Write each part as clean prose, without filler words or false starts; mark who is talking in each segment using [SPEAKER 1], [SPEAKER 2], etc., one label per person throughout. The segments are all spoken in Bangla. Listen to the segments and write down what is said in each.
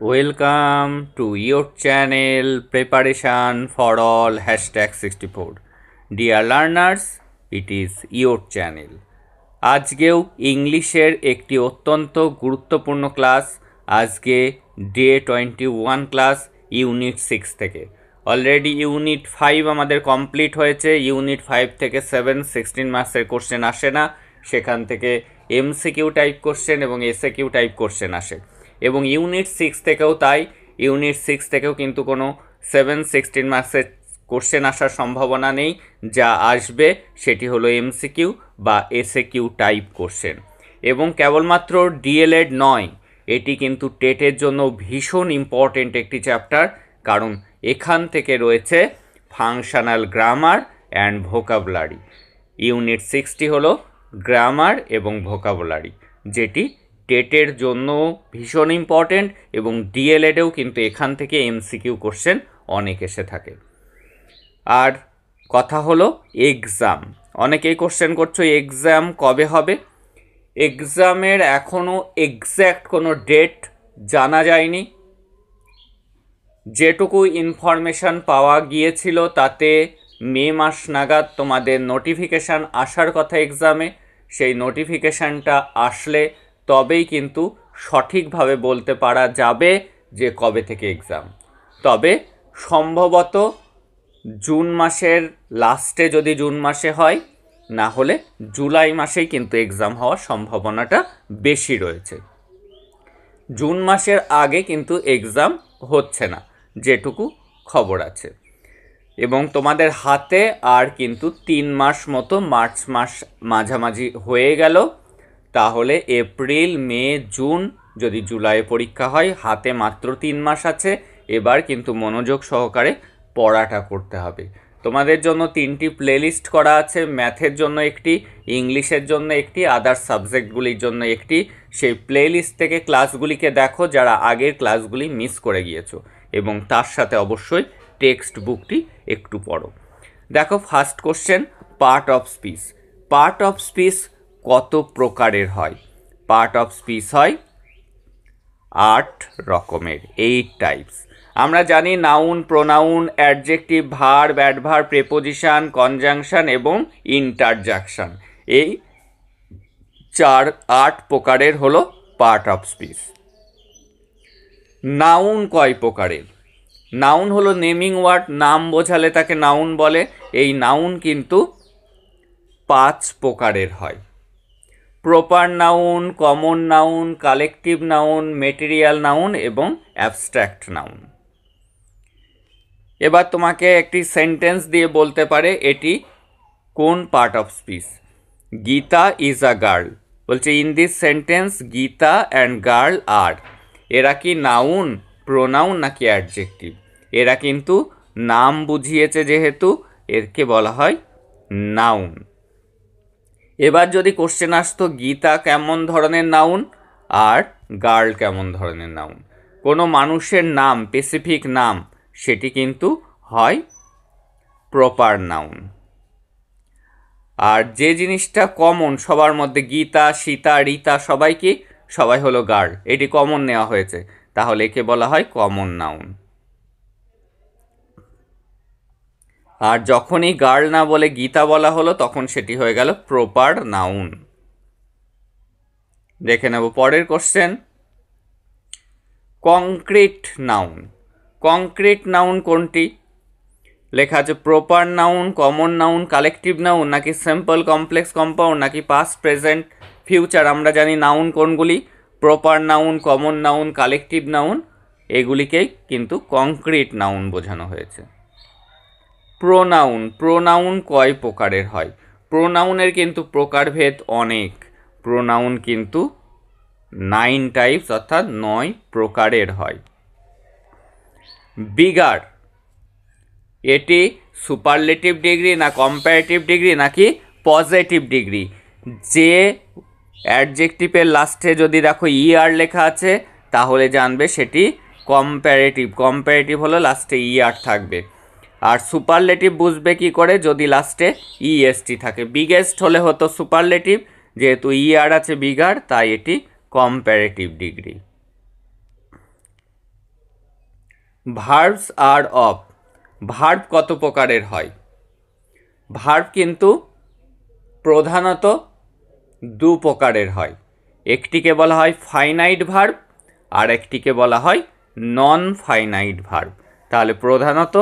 [SPEAKER 1] Welcome to your channel Preparation for All #64. Dear learners, it is your channel. আজকেও ইংলিশের একটি অত্যন্ত গুরুত্বপূর্ণ ক্লাস। আজকে ডে 21 ক্লাস ইউনিট 6 থেকে। অলরেডি ইউনিট 5 আমাদের কমপ্লিট হয়েছে। ইউনিট 5 থেকে 7 16 মার্কসের কোশ্চেন আসে না, সেখান থেকে এমসিকিউ টাইপ কোশ্চেন এবং এসএকিউ টাইপ কোশ্চেন আসে। এবং ইউনিট 6 থেকেও তাই। ইউনিট 6 থেকেও কিন্তু কোনো 16 মার্কসের কোশ্চেন আসার সম্ভাবনা নেই। যা আসবে সেটি হলো এমসিকিউ বা এসএকিউ টাইপ কোশ্চেন। এবং কেবলমাত্র ডিএলএড নয়, এটি কিন্তু টেটের জন্য ভীষণ ইম্পর্টেন্ট একটি চ্যাপ্টার, কারণ এখান থেকে রয়েছে functional grammar and vocabulary. Unit 6টি হলো গ্রামার এবং ভোকাবুলারি, যেটি টেটের জন্য ভীষণ ইম্পর্টেন্ট এবং ডিএলএডেও কিন্তু এখান থেকে এমসিকিউ কোশ্চেন অনেক এসে থাকে। আর কথা হলো এক্সাম। অনেকেই কোশ্চেন করছো এক্সাম কবে হবে। এক্সামের এখনও এক্স্যাক্ট কোনো ডেট জানা যায়নি। যেটুকু ইনফরমেশান পাওয়া গিয়েছিল তাতে মে মাস নাগাদ তোমাদের নোটিফিকেশান আসার কথা এক্সামে। সেই নোটিফিকেশানটা আসলে তবেই কিন্তু সঠিকভাবে বলতে পারা যাবে যে কবে থেকে এক্সাম। তবে সম্ভবত জুন মাসের লাস্টে যদি জুন মাসে হয়, না হলে জুলাই মাসেই কিন্তু এক্সাম হওয়ার সম্ভাবনাটা বেশি রয়েছে। জুন মাসের আগে কিন্তু এক্সাম হচ্ছে না, যেটুকু খবর আছে। এবং তোমাদের হাতে আর কিন্তু 3 মাস মতো, মার্চ মাস মাঝামাঝি হয়ে গেল। তাহলে এপ্রিল, মে, জুন, যদি জুলাইয়ে পরীক্ষা হয়, হাতে মাত্র 3 মাস আছে। এবার কিন্তু মনোযোগ সহকারে পড়াটা করতে হবে। তোমাদের জন্য 3টি প্লেলিস্ট করা আছে, ম্যাথের জন্য একটি, ইংলিশের জন্য একটি, আদার সাবজেক্টগুলির জন্য একটি। সেই প্লেলিস্ট থেকে ক্লাসগুলিকে দেখো যারা আগের ক্লাসগুলি মিস করে গিয়েছো, এবং তার সাথে অবশ্যই টেক্সট বুকটি একটু পড়ো। দেখো, first question, part of speech. Part of speech কত প্রকারের হয়? পার্ট অফ স্পিচ হয় 8 রকমের, 8 টাইপস। আমরা জানি noun, pronoun, adjective, verb, adverb, preposition, conjunction এবং ইন্টারজাকশন। এই 8 প্রকারের হলো পার্ট অফ স্পিচ। নাউন কয় প্রকারের? নাউন হলো নেমিং ওয়ার্ড, নাম বোঝালে তাকে নাউন বলে। এই নাউন কিন্তু 5 প্রকারের হয়। Proper noun, common noun, collective noun, material noun এবং অ্যাবস্ট্রাক্ট নাউন। এবার তোমাকে একটি সেন্টেন্স দিয়ে বলতে পারে এটি কোন part of speech. Gita is a girl. বলছে in this sentence Gita and girl are. এরা কি নাউন, প্রোনাউন নাকি অ্যাডজেক্টিভ? এরা কিন্তু নাম বুঝিয়েছে, যেহেতু এরকে বলা হয় নাউন। এবার যদি কোশ্চেন আসতো গীতা কেমন ধরনের নাউন আর গার্ল কেমন ধরনের নাউন, কোনো মানুষের নাম, স্পেসিফিক নাম, সেটি কিন্তু হয় প্রপার নাউন। আর যে জিনিসটা কমন সবার মধ্যে, গীতা, সীতা, রীতা, সবাই হলো গার্ল, এটি কমন নেওয়া হয়েছে, তাহলে একে বলা হয় কমন নাউন। আর যখনই গার্ল না বলে গীতা বলা হলো, তখন সেটি হয়ে গেল প্রপার নাউন। দেখে নেব পরের question, concrete noun. Concrete noun কোনটি? লেখা আছে proper noun, common noun, collective noun নাকি সিম্পল কমপ্লেক্স কম্পাউন্ড নাকি পাস্ট, প্রেজেন্ট, ফিউচার। আমরা জানি নাউন কোনগুলি, proper noun, common noun, collective noun, এগুলিকেই কিন্তু কংক্রিট নাউন বোঝানো হয়েছে। প্রোনাউন। প্রোনাউন কয় প্রকারের হয়? প্রোনাউনের কিন্তু প্রকারভেদ অনেক। প্রোনাউন কিন্তু 9 টাইপস, অর্থাৎ 9 প্রকারের হয়। বিগার, এটি সুপারলেটিভ ডিগ্রি না কম্পারেটিভ ডিগ্রি নাকি পজিটিভ ডিগ্রি? যে অ্যাডজেক্টিভের লাস্টে যদি দেখো ইআর লেখা আছে, তাহলে জানবে সেটি কম্পারেটিভ। কম্পারেটিভ হলো লাস্টে ইআর থাকবে। আর সুপারলেটিভ বুঝবে কি করে? যদি লাস্টে ইএসটি থাকে। বিগেস্ট হলে হতো সুপারলেটিভ, যেহেতু ইআর আছে বিগার, তাই এটি comparative degree. Verbs are of. Verb কত প্রকারের হয়? ভার্ব কিন্তু প্রধানত দু প্রকারের হয়। একটিকে বলা হয় ফাইনাইট ভার্ব, আর একটিকে বলা হয় নন ফাইনাইট ভার্ব। তাহলে প্রধানত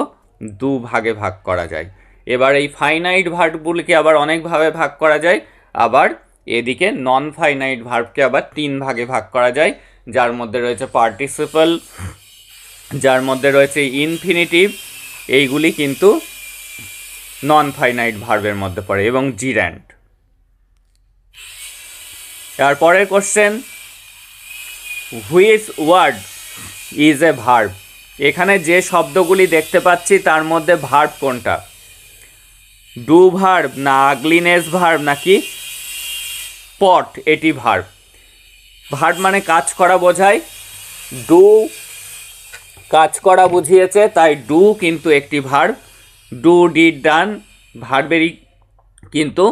[SPEAKER 1] দু ভাগে ভাগ করা যায়। এবার এই ফাইনাইট ভার্বগুলিকে আবার অনেকভাবে ভাগ করা যায়, আবার এদিকে নন ফাইনাইট ভার্বকে আবার তিন ভাগে ভাগ করা যায়, যার মধ্যে রয়েছে পার্টিসিপল, যার মধ্যে রয়েছে ইনফিনিটিভ, এইগুলি কিন্তু নন ফাইনাইট ভার্বের মধ্যে পড়ে, এবং জির্যান্ড। তারপরের question, which word is a verb? এখানে যে শব্দগুলি দেখতে পাচ্ছি তার মধ্যে ভার্ব কোনটা? ডু ভার্ব, না আগলিনেস ভার্ব, নাকি পট এটি ভার্ব? ভার্ব মানে কাজ করা বোঝায়, ডু কাজ করা বুঝিয়েছে, তাই ডু কিন্তু একটি ভার্ব। ডু, ডিড, ডান ভার্বেরই কিন্তু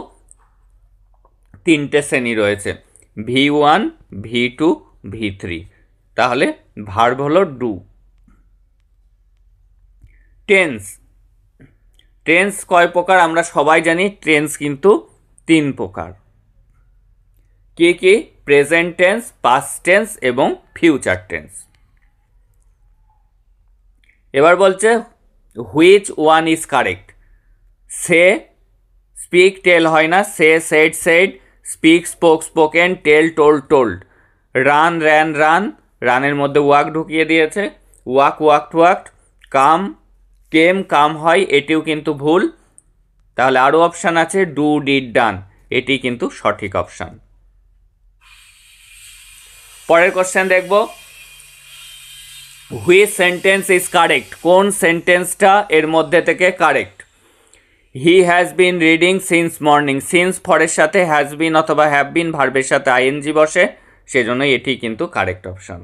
[SPEAKER 1] তিনটে শ্রেণী রয়েছে, V1, V2, V3। তাহলে ভার্ব হলো ডু। টেন্স, টেন্স কয় প্রকার আমরা সবাই জানি। টেন্স কিন্তু তিন প্রকার। কি কি? প্রেজেন্ট টেন্স, পাস্ট টেন্স এবং ফিউচার টেন্স। এবার বলছে which one is correct. Say, speak, tell হয় না, say, said, said, speak, spoke, spoken, tell, told, told. Run, ran, run, রানের মধ্যে ওয়াক ঢুকিয়ে দিয়েছে, walk, walked, walked. Come, came, come হয়, এটিও কিন্তু ভুল। তাহলে আরও অপশান আছে ডু, ডিড, ডান, এটি কিন্তু সঠিক অপশান। পরের কোশ্চেন দেখব, হুইচ সেন্টেন্স ইজ কারেক্ট? কোন সেন্টেন্সটা এর মধ্যে থেকে correct? He has been reading since morning. Since ফরের সাথে হ্যাজ বিন অথবা হ্যাভ বিন ভার্বের সাথে আইএনজি বসে, সেজন্য এটি কিন্তু কারেক্ট অপশন।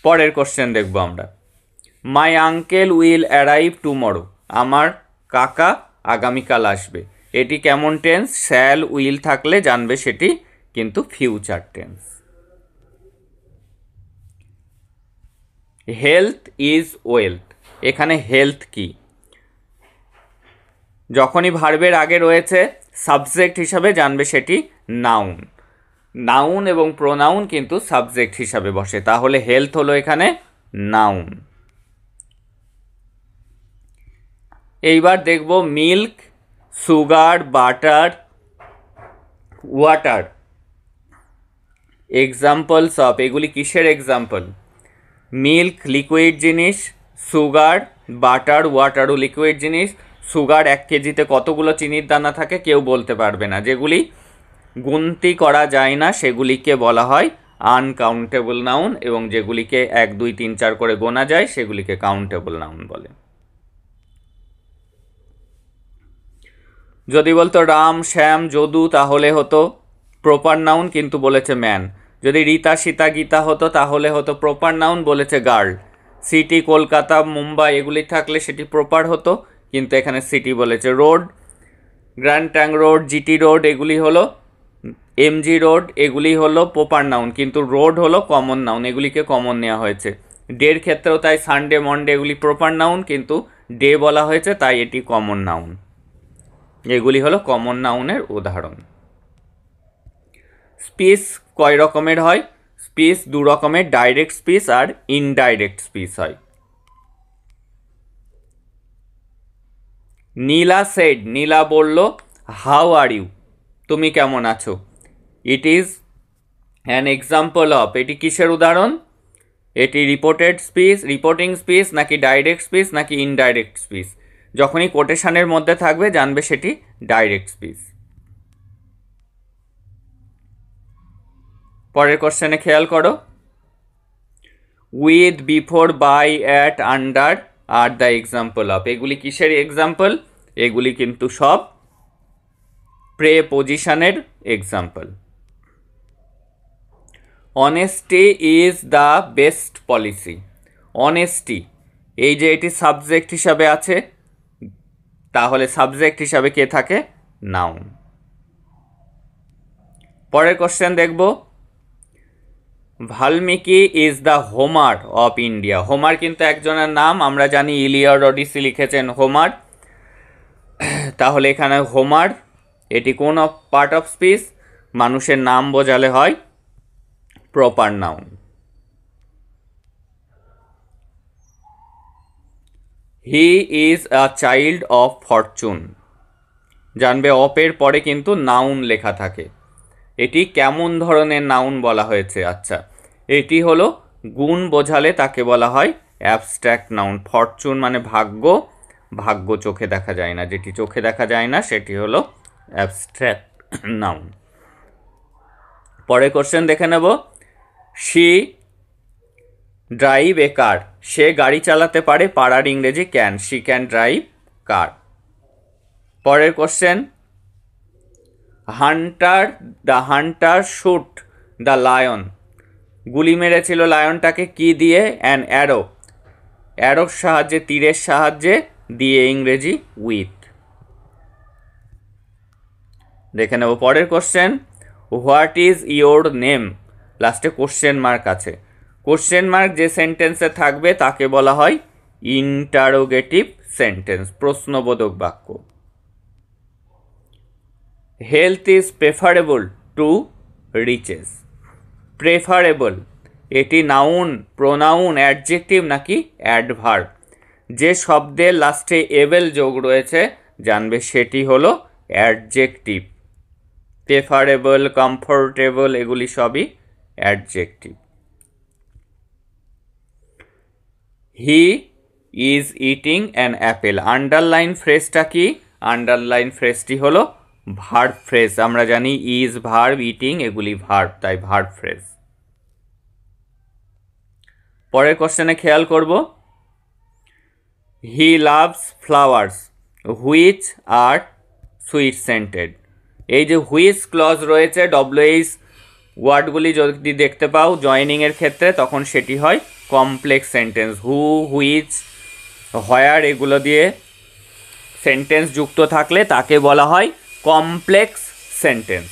[SPEAKER 1] পরের কোশ্চেন দেখব আমরা, my uncle will arrive tomorrow. আমার কাকা আগামীকাল আসবে। এটি কেমন টেন্স? শ্যাল, উইল থাকলে জানবে সেটি কিন্তু future tense. Health is wealth, এখানে হেলথ কি? যখনই ভার্বের আগে রয়েছে সাবজেক্ট হিসাবে জানবে সেটি নাউন। নাউন এবং প্রোনাউন কিন্তু সাবজেক্ট হিসাবে বসে, তাহলে হেলথ হলো এখানে নাউন। এইবার দেখব milk, sugar, butter, water examples of. এগুলি কিসের এক্সাম্পল? মিল্ক লিকুইড জিনিস, সুগার, বাটার, ওয়াটারও লিকুইড জিনিস। সুগার 1 কেজিতে কতগুলো চিনির দানা থাকে কেউ বলতে পারবে না। যেগুলি গুনতি করা যায় না সেগুলিকে বলা হয় আনকাউন্টেবল নাউন, এবং যেগুলিকে 1, 2, 3, 4 করে গোনা যায় সেগুলিকে কাউন্টেবল নাউন বলে। যদি বলতো রাম, শ্যাম, যদু তাহলে হতো প্রপার নাউন, কিন্তু বলেছে ম্যান। যদি রীতা, সীতা, গীতা হতো তাহলে হতো প্রপার নাউন, বলেছে গার্ল। সিটি, কলকাতা, মুম্বাই এগুলি থাকলে সেটি প্রপার হতো, কিন্তু এখানে সিটি বলেছে। Road, grand tank road, GT road এগুলি হলো, এমজি রোড এগুলি হলো প্রপার নাউন, কিন্তু রোড হলো কমন নাউন, এগুলিকে কমন নেওয়া হয়েছে। ডের ক্ষেত্রেও তাই সানডে, মনডে এগুলি প্রপার নাউন, কিন্তু ডে বলা হয়েছে তাই এটি কমন নাউন। এগুলি হলো কমন নাউনের উদাহরণ। স্পিচ কয় রকমের হয়? স্পিচ 2 রকমের, ডাইরেক্ট স্পিচ আর ইনডাইরেক্ট স্পিচ হয়। নীলা সেড, নীলা বলল হাউ আর ইউ, তুমি কেমন আছো। It is an example of, এটি কিসের উদাহরণ? এটি রিপোর্টেড স্পিচ, রিপোর্টিং স্পিচ, নাকি ডাইরেক্ট স্পিচ, নাকি ইনডাইরেক্ট স্পিচ? যখনই কোটেশনের মধ্যে থাকবে জানবে সেটি ডাইরেক্ট স্পিচ। পরের কোশ্চেনে খেয়াল করো, with, before, by, at, under are the example of. এগুলি কিসের এক্সাম্পল? এগুলি কিন্তু সব প্রেপোজিশনের example. Honesty is the best policy. Honesty, এই যে এটি সাবজেক্ট হিসাবে আছে, তাহলে সাবজেক্ট হিসাবে কে থাকে? নাউন। পরের কোশ্চেন দেখব, Valmiki is the Homer of India. Homer কিন্তু একজনের নাম, আমরা জানি ইলিয়াড ওডিসি লিখেছেন হোমার। তাহলে এখানে হোমার এটি কোন পার্ট অফ স্পিচ? মানুষের নাম বোঝালে হয় proper noun. He is a child of Fortune. জানবে অপের পরে কিন্তু নাউন লেখা থাকে। এটি কেমন ধরনের নাউন বলা হয়েছে? আচ্ছা, এটি হলো গুণ বোঝালে তাকে বলা হয় অ্যাবস্ট্রাক্ট নাউন। ফরচুন মানে ভাগ্য, ভাগ্য চোখে দেখা যায় না, যেটি চোখে দেখা যায় না সেটি হলো অ্যাবস্ট্রাক্ট নাউন। পরে কোশ্চেন দেখে নেব। শি ড্রাইভ এ কার। সে গাড়ি চালাতে পারে, পারার ইংরেজি can. She can drive car. পরের question, the hunter shoot the lion. গুলি মেরেছিল লায়নটাকে কি দিয়ে? An arrow. অ্যারোর সাহায্যে, তীরের সাহায্যে, দিয়ে ইংরেজি উইথ। দেখে নেব পরের question, what is your name. লাস্টে কোশ্চেন মার্ক আছে। কোশ্চেন মার্ক যে সেন্টেন্সে থাকবে তাকে বলা হয় ইন্টারোগেটিভ সেন্টেন্স, প্রশ্নবোধক বাক্য। Health is preferable to riches. Preferable এটি নাউন, প্রোনাউন, অ্যাডজেক্টিভ নাকি অ্যাডভার্ব? যে শব্দের লাস্টে এবেল যোগ রয়েছে জানবে সেটি হলো অ্যাডজেক্টিভ। প্রেফারেবল, কমফোর্টেবল এগুলি সবই adjective. He is eating an apple. Underline ফ্রেজটা কি? আন্ডারলাইন ফ্রেজটি হলো ভার্ব ফ্রেজ। আমরা জানি ইজ ভার্ব, ইটিং এগুলি ভার্ব, তাই ভার্ব ফ্রেজ। পরের কোশ্চেনে খেয়াল করব, he loves flowers which are sweet scented. এই যে হুইচ ক্লজ রয়েছে, ডব্লিউএইচ ওয়ার্ডগুলি যদি দেখতে পাও জয়নিংয়ের ক্ষেত্রে তখন সেটি হয় complex sentence. Who, which, where এগুলো দিয়ে সেন্টেন্স যুক্ত থাকলে তাকে বলা হয় কমপ্লেক্স সেন্টেন্স।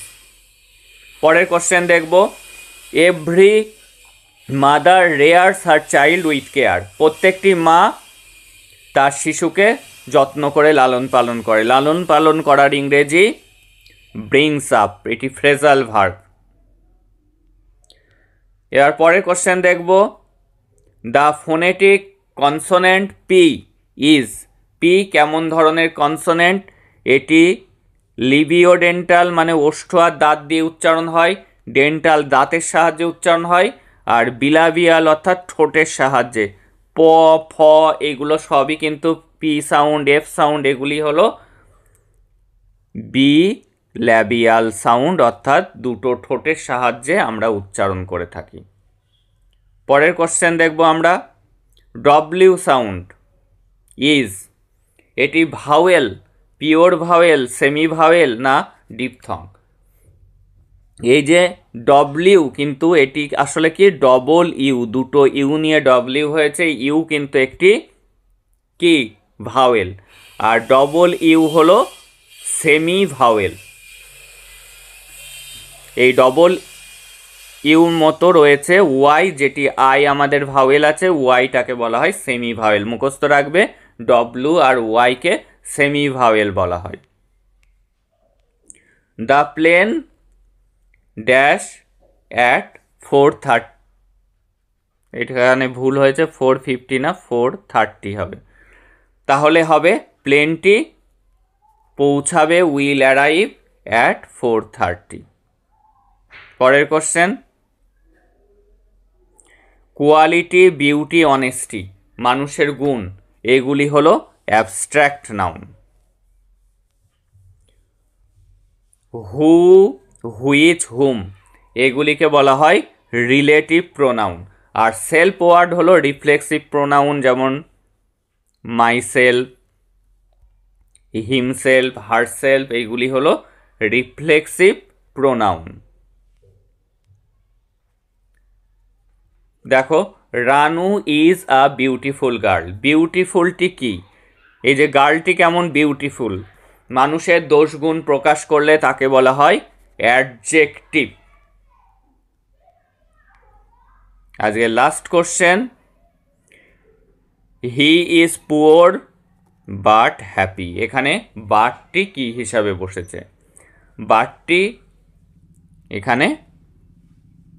[SPEAKER 1] পরের কোশ্চেন দেখব, every mother rears her child with care. প্রত্যেকটি মা তার শিশুকে যত্ন করে লালন পালন করে। লালন পালন করার ইংরেজি ব্রিংস আপ, এটি ফ্রেজাল ভার্ব। এবার পরের কোশ্চেন দেখব, the phonetic consonant P is. P কেমন ধরনের কনসোনেন্ট? এটি লিবিওডেন্টাল মানে ওষ্ঠ আর দাঁত দিয়ে উচ্চারণ হয়, ডেন্টাল দাঁতের সাহায্যে উচ্চারণ হয়, আর বিলাবিয়াল অর্থাৎ ঠোঁটের সাহায্যে। প, ফ এগুলো সবই কিন্তু পি সাউন্ড, এফ সাউন্ড এগুলি হলো বি ল্যাবিয়াল সাউন্ড, অর্থাৎ দুটো ঠোঁটের সাহায্যে আমরা উচ্চারণ করে থাকি। পরের কোশ্চেন দেখব আমরা, ডব্লিউ সাউন্ড ইজ। এটি vowel, pure vowel, semi vowel না ডিপথং? এই যে ডব্লিউ কিন্তু এটি আসলে কি ডবল ইউ, দুটো ইউ নিয়ে ডব্লিউ হয়েছে। ইউ কিন্তু একটি কি ভাওয়েল, আর ডবল ইউ হলো সেমি ভাওয়েল। এই ডবল ইউর মতো রয়েছে ওয়াই, যেটি আই আমাদের ভাওয়েল আছে, ওয়াইটাকে বলা হয় সেমি ভাওয়েল। মুখস্থ রাখবে, ডব্লু আর ওয়াইকে সেমি ভাওয়েল বলা হয়। The plane dash at 4:30। এখানে ভুল হয়েছে, 4:50 না 4:30 হবে। তাহলে হবে প্লেনটি পৌঁছাবে, উইল অ্যারাইভ অ্যাট 4:30। পরের কোশ্চেন, কোয়ালিটি, বিউটি, অনেস্টি মানুষের গুণ, এগুলি হলো abstract noun. Who, which, whom এগুলিকে বলা হয় রিলেটিভ প্রোনাউন। আর সেলফ ওয়ার্ড হলো রিফ্লেক্সিভ প্রোনাউন, যেমন মাইসেলফ, হিমসেলফ, হারসেলফ এইগুলি হলো রিফ্লেক্সিভ প্রোনাউন। দেখো, Ranu is a beautiful girl. বিউটিফুলটি কি? এই যে গার্লটি কেমন বিউটিফুল, মানুষের দোষ গুণ প্রকাশ করলে তাকে বলা হয় অ্যাডজেক্টিভ। আজকে last question, he is poor but happy. এখানে বাটটি কি হিসাবে বসেছে? বাটটি এখানে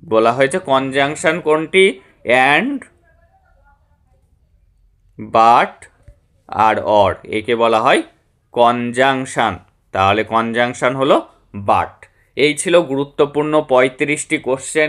[SPEAKER 1] বলা হয়েছে কনজাংশন কোনটি? অ্যান্ড, বাট আর অর, একে বলা হয় কনজাংশন। তাহলে কনজাংশন হলো বাট। এই ছিল গুরুত্বপূর্ণ 35টি কোশ্চেন।